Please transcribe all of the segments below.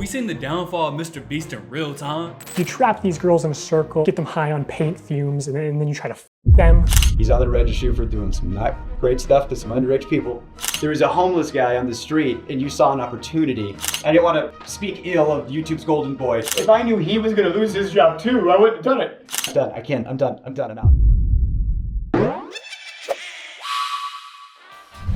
we seeing the downfall of MrBeast in real time? You trap these girls in a circle, get them high on paint fumes, and then you try to f them. He's on the registry for doing some not great stuff to some underage people. There was a homeless guy on the street and you saw an opportunity. I didn't want to speak ill of YouTube's golden boy. If I knew he was going to lose his job too, I wouldn't have done it. I'm done. I can't. I'm done. I'm done. I'm out.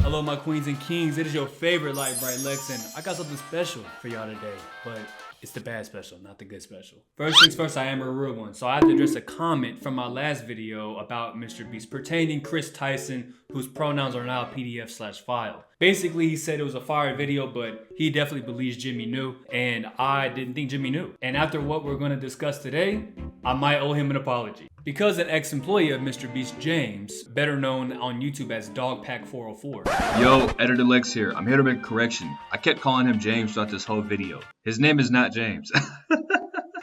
Hello my queens and kings, it is your favorite Light Bright Lex, and I got something special for y'all today, but it's the bad special, not the good special. First things first, I am a real one, so I have to address a comment from my last video about MrBeast pertaining Chris Tyson, whose pronouns are now PDF/file. Basically, he said it was a fire video, but he definitely believes Jimmy knew, and I didn't think Jimmy knew. And after what we're gonna discuss today, I might owe him an apology. Because an ex-employee of MrBeast, James, better known on YouTube as Dogpack404. Yo, Editor Lex here. I'm here to make a correction. I kept calling him James throughout this whole video. His name is not James.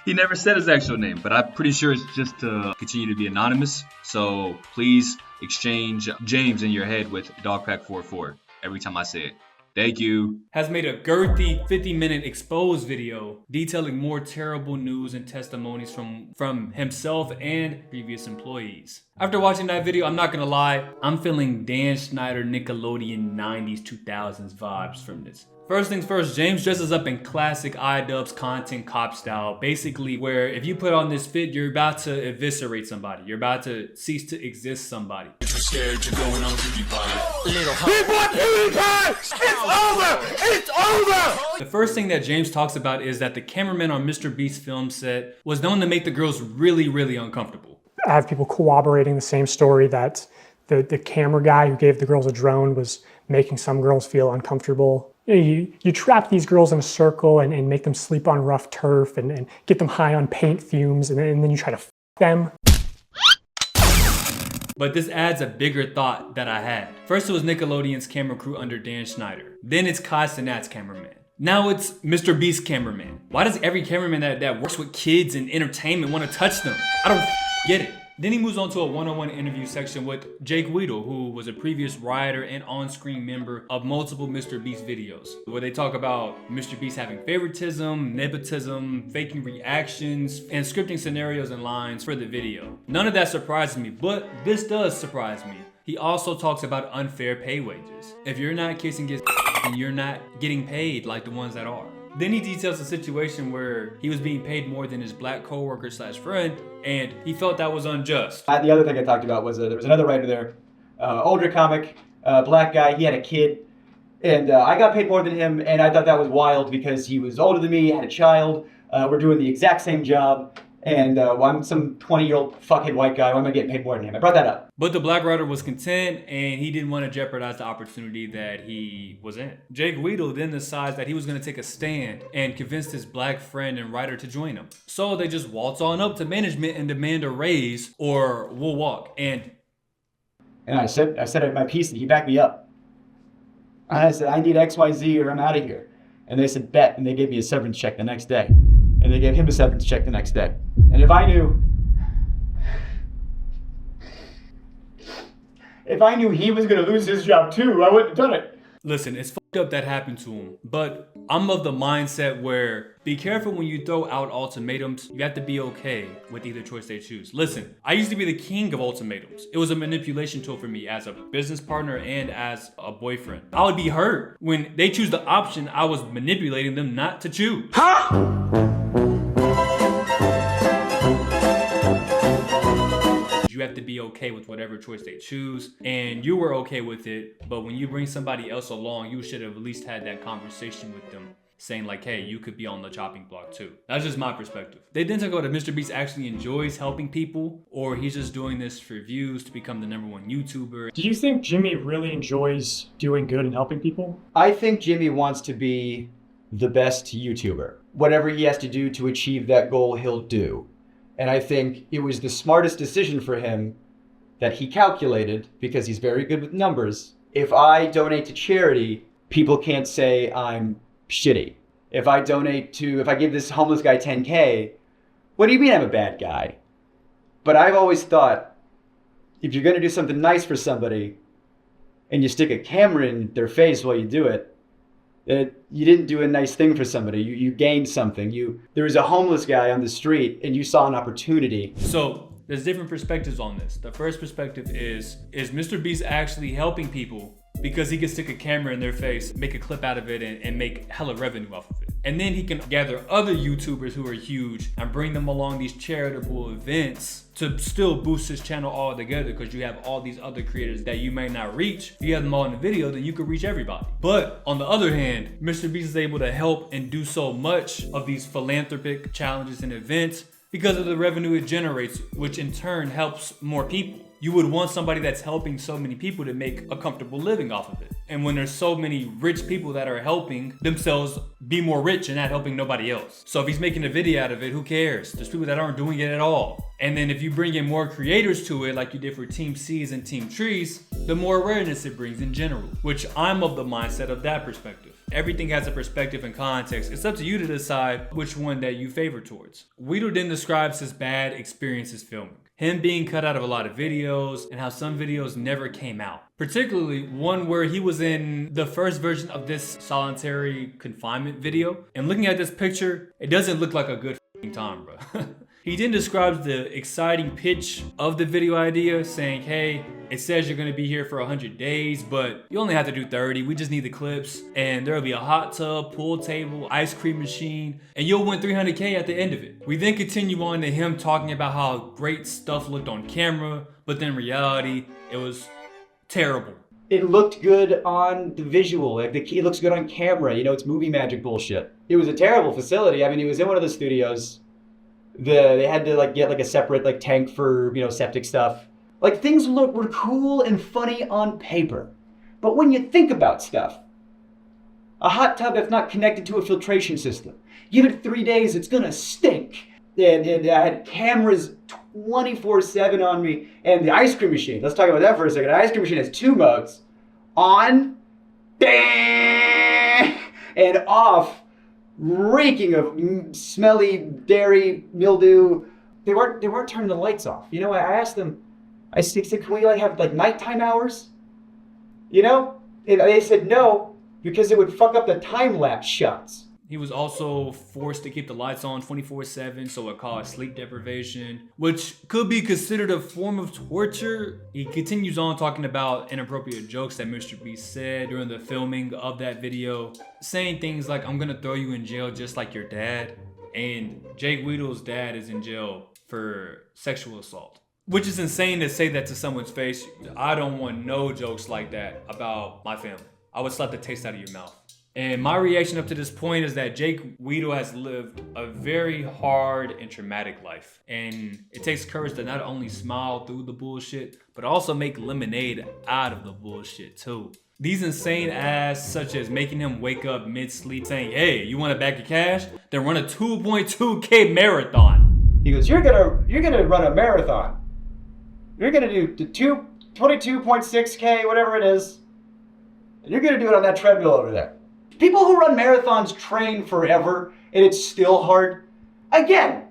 He never said his actual name, but I'm pretty sure it's just to continue to be anonymous. So please exchange James in your head with Dogpack404 every time I say it. Thank you. Has made a girthy 50-minute expose video detailing more terrible news and testimonies from himself and previous employees. After watching that video, I'm not gonna lie, I'm feeling Dan Schneider Nickelodeon 90s 2000s vibes from this. First things first, James dresses up in classic iDubbbz content cop style, basically where if you put on this fit, you're about to eviscerate somebody. You're about to cease to exist somebody. If you're scared, you're going on PewDiePie. Little PewDiePie! It's over! The first thing that James talks about is that the cameraman on MrBeast's film set was known to make the girls really, really uncomfortable. I have people corroborating the same story that the camera guy who gave the girls a drone was making some girls feel uncomfortable. You trap these girls in a circle and make them sleep on rough turf and get them high on paint fumes and then you try to f them. But this adds a bigger thought that I had. First it was Nickelodeon's camera crew under Dan Schneider. Then it's Kai Cenat's cameraman. Now it's MrBeast's cameraman. Why does every cameraman that works with kids and entertainment want to touch them? I don't get it. Then he moves on to a one-on-one interview section with Jake Weedle, who was a previous writer and on-screen member of multiple MrBeast videos, where they talk about MrBeast having favoritism, nepotism, faking reactions, and scripting scenarios and lines for the video. None of that surprises me, but this does surprise me. He also talks about unfair pay wages. If you're not kissing his then you're not getting paid like the ones that are. Then he details a situation where he was being paid more than his black coworker / friend, and he felt that was unjust. The other thing I talked about was there was another writer there, older comic, black guy, he had a kid, and I got paid more than him, and I thought that was wild because he was older than me, had a child, we're doing the exact same job, and I'm some 20-year-old fuckhead white guy, why am I getting paid more than him? I brought that up. But the black writer was content, and he didn't want to jeopardize the opportunity that he was in. Jake Weedle then decides that he was going to take a stand and convinced his black friend and writer to join him. So they just waltz on up to management and demand a raise or we'll walk. And I said my piece and he backed me up. And I said, I need XYZ or I'm out of here. And they said, bet, and they gave me a severance check the next day. And they gave him a severance check the next day. And if I knew he was gonna lose his job too, I wouldn't have done it. Listen, it's fucked up that happened to him, but I'm of the mindset where be careful when you throw out ultimatums. You have to be okay with either choice they choose. Listen, I used to be the king of ultimatums. It was a manipulation tool for me as a business partner and as a boyfriend. I would be hurt when they choose the option I was manipulating them not to choose. You have to be okay with whatever choice they choose, and you were okay with it, but when you bring somebody else along, you should have at least had that conversation with them, saying like, hey, you could be on the chopping block too. That's just my perspective. They then talk about if MrBeast actually enjoys helping people, or he's just doing this for views to become the #1 YouTuber. Do you think Jimmy really enjoys doing good and helping people? I think Jimmy wants to be the best YouTuber. Whatever he has to do to achieve that goal, he'll do. And I think it was the smartest decision for him that he calculated, because he's very good with numbers. If I donate to charity, people can't say I'm shitty. If I give this homeless guy 10K, what do you mean I'm a bad guy? But I've always thought, if you're gonna do something nice for somebody and you stick a camera in their face while you do it, You didn't do a nice thing for somebody. You gained something. There was a homeless guy on the street and you saw an opportunity. So there's different perspectives on this. The first perspective is MrBeast actually helping people because he can stick a camera in their face, make a clip out of it, and make hella revenue off of it. And then he can gather other YouTubers who are huge and bring them along these charitable events to still boost his channel all together, because you have all these other creators that you may not reach. If you have them all in the video, then you could reach everybody. But on the other hand, MrBeast is able to help and do so much of these philanthropic challenges and events because of the revenue it generates, which in turn helps more people. You would want somebody that's helping so many people to make a comfortable living off of it. And when there's so many rich people that are helping themselves be more rich and not helping nobody else. So if he's making a video out of it, who cares? There's people that aren't doing it at all. And then if you bring in more creators to it, like you did for Team C's and Team Trees, the more awareness it brings in general, which I'm of the mindset of that perspective. Everything has a perspective and context. It's up to you to decide which one that you favor towards. Weedle then describes his bad experiences filming. Him being cut out of a lot of videos and how some videos never came out. Particularly one where he was in the first version of this solitary confinement video. And looking at this picture, it doesn't look like a good time, bro. He then describes the exciting pitch of the video idea, saying, hey, it says you're gonna be here for 100 days, but you only have to do 30. We just need the clips, and there'll be a hot tub, pool table, ice cream machine, and you'll win 300K at the end of it. We then continue on to him talking about how great stuff looked on camera, but then in reality, it was terrible. It looked good on the visual. Like it looks good on camera. You know, it's movie magic bullshit. It was a terrible facility. I mean, it was in one of the studios. They had to like get like a separate like tank for, you know, septic stuff. Like things were cool and funny on paper. But when you think about stuff, a hot tub that's not connected to a filtration system, give it 3 days, it's gonna stink. And I had cameras 24/7 on me. And the ice cream machine, let's talk about that for a second. The ice cream machine has 2 modes, on, and off, reeking of smelly dairy mildew. They weren't turning the lights off. You know, I asked them, I said, can we like have like nighttime hours? You know? And they said no, because it would fuck up the time-lapse shots. He was also forced to keep the lights on 24/7, so it caused sleep deprivation, which could be considered a form of torture. He continues on talking about inappropriate jokes that MrBeast said during the filming of that video, saying things like, I'm gonna throw you in jail just like your dad. And Jake Weedle's dad is in jail for sexual assault, which is insane to say that to someone's face. I don't want no jokes like that about my family. I would slap the taste out of your mouth. And my reaction up to this point is that Jake Weedle has lived a very hard and traumatic life. And it takes courage to not only smile through the bullshit, but also make lemonade out of the bullshit too. These insane asks, such as making him wake up mid-sleep saying, hey, you want a bag of cash? Then run a 2.2K marathon. He goes, you're gonna run a marathon. You're gonna do 22.6K, whatever it is. And you're gonna do it on that treadmill over there. People who run marathons train forever, and it's still hard. Again,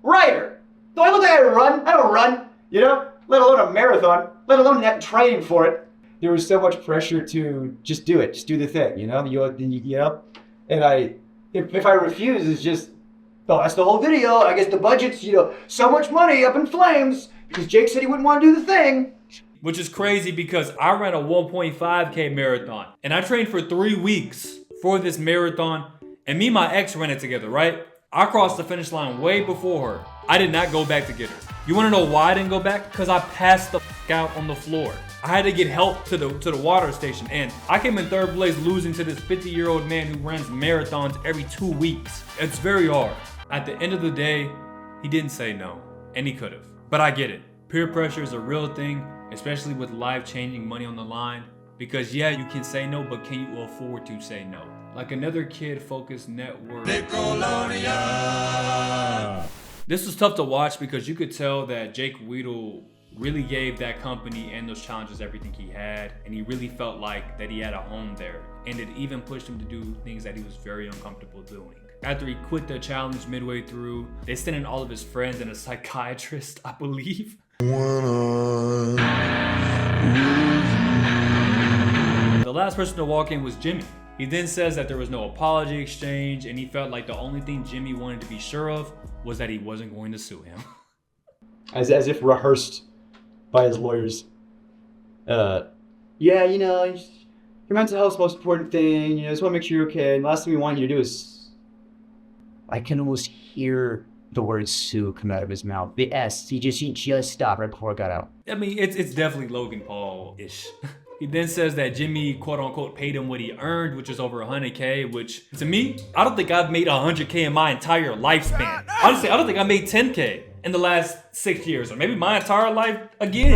writer. Do I look like I run? I don't run, you know? Let alone a marathon, let alone have training for it. There was so much pressure to just do it, just do the thing, you know? And if I refuse, it's just, well, that's the whole video. I guess the budget's, you know, so much money up in flames because Jake said he wouldn't want to do the thing. Which is crazy because I ran a 1.5K marathon and I trained for 3 weeks for this marathon, and me and my ex ran it together, right? I crossed the finish line way before her. I did not go back to get her. You wanna know why I didn't go back? Because I passed the out on the floor. I had to get help to the water station, and I came in 3rd place losing to this 50-year-old man who runs marathons every 2 weeks. It's very hard. At the end of the day, he didn't say no, and he could have. But I get it. Peer pressure is a real thing, especially with life-changing money on the line. Because yeah, you can say no, but can you afford to say no? Like another kid-focused network. This was tough to watch because you could tell that Jake Weedle really gave that company and those challenges everything he had, and he really felt like that he had a home there. And it even pushed him to do things that he was very uncomfortable doing. After he quit the challenge midway through, they sent in all of his friends and a psychiatrist, I believe. The last person to walk in was Jimmy, He then says that there was no apology exchange, and he felt like the only thing Jimmy wanted to be sure of was that he wasn't going to sue him. As if rehearsed by his lawyers. Yeah, you know, your mental health's the most important thing. You know, just want to make sure you're okay. And the last thing we want you to do is... I can almost hear the word sue come out of his mouth. The S, he just stopped right before it got out. I mean, it's definitely Logan Paul-ish. He then says that Jimmy, quote unquote, paid him what he earned, which is over 100K, which to me, I don't think I've made 100K in my entire lifespan. Honestly, I don't think I made 10K in the last 6 years, or maybe my entire life again.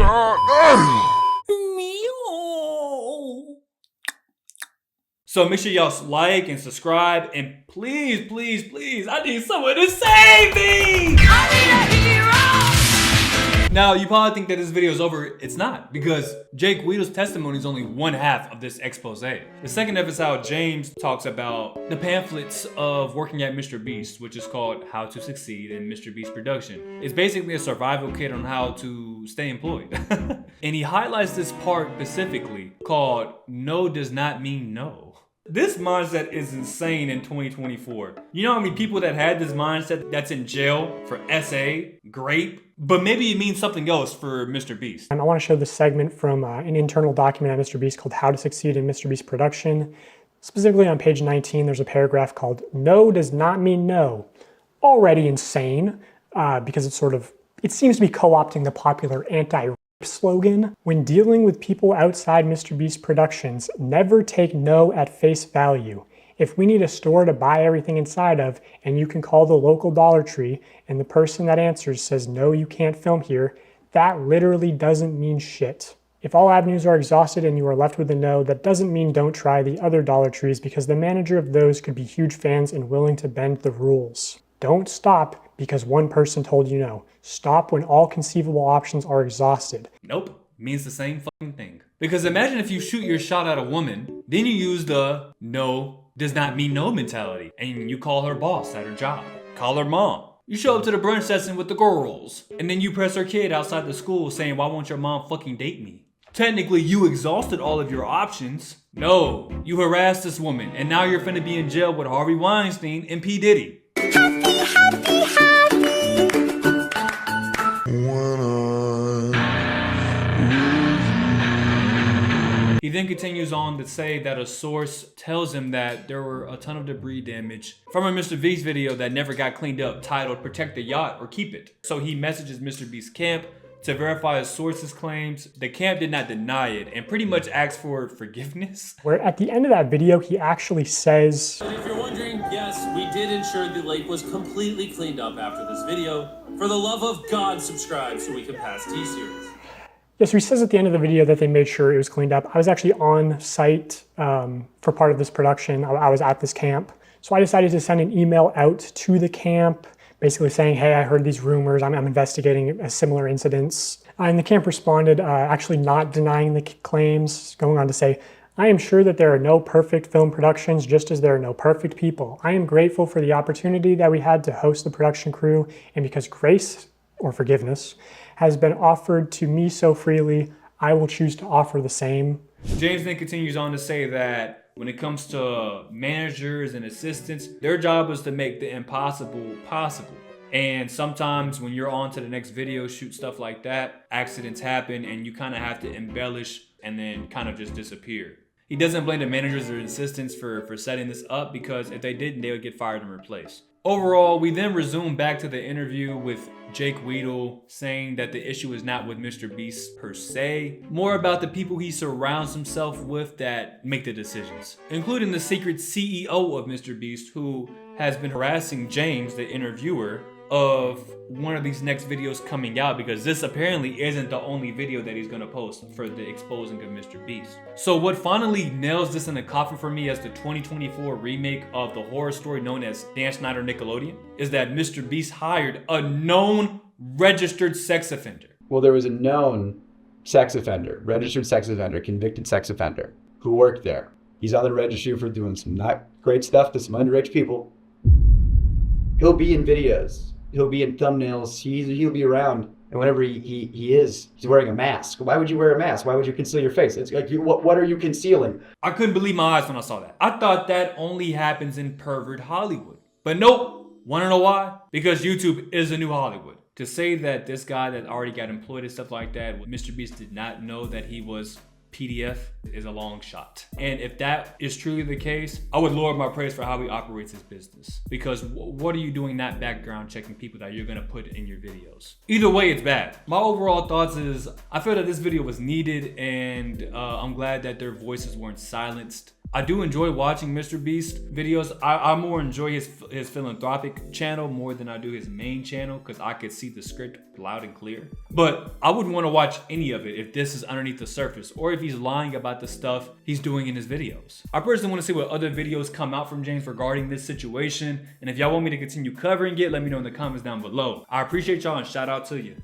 So make sure y'all like and subscribe, and please, please, please, I need someone to save me! I need a hero! Now, you probably think that this video is over. It's not, because Jake Weedle's testimony is only one half of this expose. The second half is how James talks about the pamphlets of working at MrBeast, which is called How to Succeed in MrBeast Production. It's basically a survival kit on how to stay employed. And he highlights this part specifically called No Does Not Mean No. This mindset is insane in 2024. You know how many people that had this mindset that's in jail for SA, grape, but maybe it means something else for MrBeast. I want to show this segment from an internal document at MrBeast called How to Succeed in MrBeast Production. Specifically on page 19, there's a paragraph called No Does Not Mean No. Already insane, because it seems to be co-opting the popular anti-rape slogan. When dealing with people outside MrBeast Productions, never take no at face value. If we need a store to buy everything inside of, and you can call the local Dollar Tree, and the person that answers says, no, you can't film here, that literally doesn't mean shit. If all avenues are exhausted and you are left with a no, that doesn't mean don't try the other Dollar Trees, because the manager of those could be huge fans and willing to bend the rules. Don't stop because one person told you no. Stop when all conceivable options are exhausted. Nope, means the same fucking thing. Because imagine if you shoot your shot at a woman, then you use the no does not mean no mentality, and you call her boss at her job. Call her mom. You show up to the brunch session with the girls, and then you press her kid outside the school saying, why won't your mom fucking date me? Technically, you exhausted all of your options. No, you harassed this woman, and now you're finna be in jail with Harvey Weinstein and P. Diddy. He then continues on to say that a source tells him that there were a ton of debris damage from a MrBeast video that never got cleaned up, titled Protect the Yacht or Keep It. So he messages MrBeast camp to verify his source's claims. The camp did not deny it and pretty much asked for forgiveness. Where at the end of that video, he actually says, If you're wondering, yes, we did ensure the lake was completely cleaned up after this video. For the love of God, subscribe so we can pass T-Series. Yeah, so he says at the end of the video that they made sure it was cleaned up. I was actually on site for part of this production. I was at this camp. So I decided to send an email out to the camp, basically saying, hey, I heard these rumors. I'm investigating a similar incidents. And the camp responded, actually not denying the claims, going on to say, I am sure that there are no perfect film productions, just as there are no perfect people. I am grateful for the opportunity that we had to host the production crew, and because grace, or forgiveness, has been offered to me so freely, I will choose to offer the same. James then continues on to say that when it comes to managers and assistants, their job is to make the impossible possible. And sometimes when you're on to the next video shoot, stuff like that, accidents happen and you kind of have to embellish and then kind of just disappear. He doesn't blame the managers or assistants for setting this up, because if they didn't, they would get fired and replaced. Overall, we then resume back to the interview with Jake Weedle, saying that the issue is not with MrBeast per se, more about the people he surrounds himself with that make the decisions, including the secret CEO of MrBeast, who has been harassing James, the interviewer, of one of these next videos coming out, because this apparently isn't the only video that he's gonna post for the exposing of MrBeast. So what finally nails this in the coffin for me as the 2024 remake of the horror story known as Dan Schneider Nickelodeon is that MrBeast hired a known registered sex offender. Well, there was a known sex offender, registered sex offender, convicted sex offender, who worked there. He's on the registry for doing some not great stuff to some underage people. He'll be in videos. He'll be in thumbnails. He'll be around And whenever he's wearing a mask. Why would you wear a mask? Why would you conceal your face? It's like, what are you concealing? I couldn't believe my eyes when I saw that. I thought that only happens in pervert Hollywood. But nope. Wanna know why? Because YouTube is a new Hollywood. To say that this guy that already got employed and stuff like that, MrBeast did not know that he was PDF is a long shot. And if that is truly the case, I would lower my praise for how he operates his business. Because what are you doing not background checking people that you're gonna put in your videos? Either way, it's bad. My overall thoughts is, I feel that this video was needed and I'm glad that their voices weren't silenced. I do enjoy watching MrBeast videos. I more enjoy his philanthropic channel more than I do his main channel because I could see the script loud and clear. But I wouldn't want to watch any of it if this is underneath the surface or if he's lying about the stuff he's doing in his videos. I personally want to see what other videos come out from James regarding this situation. And if y'all want me to continue covering it, let me know in the comments down below. I appreciate y'all and shout out to you.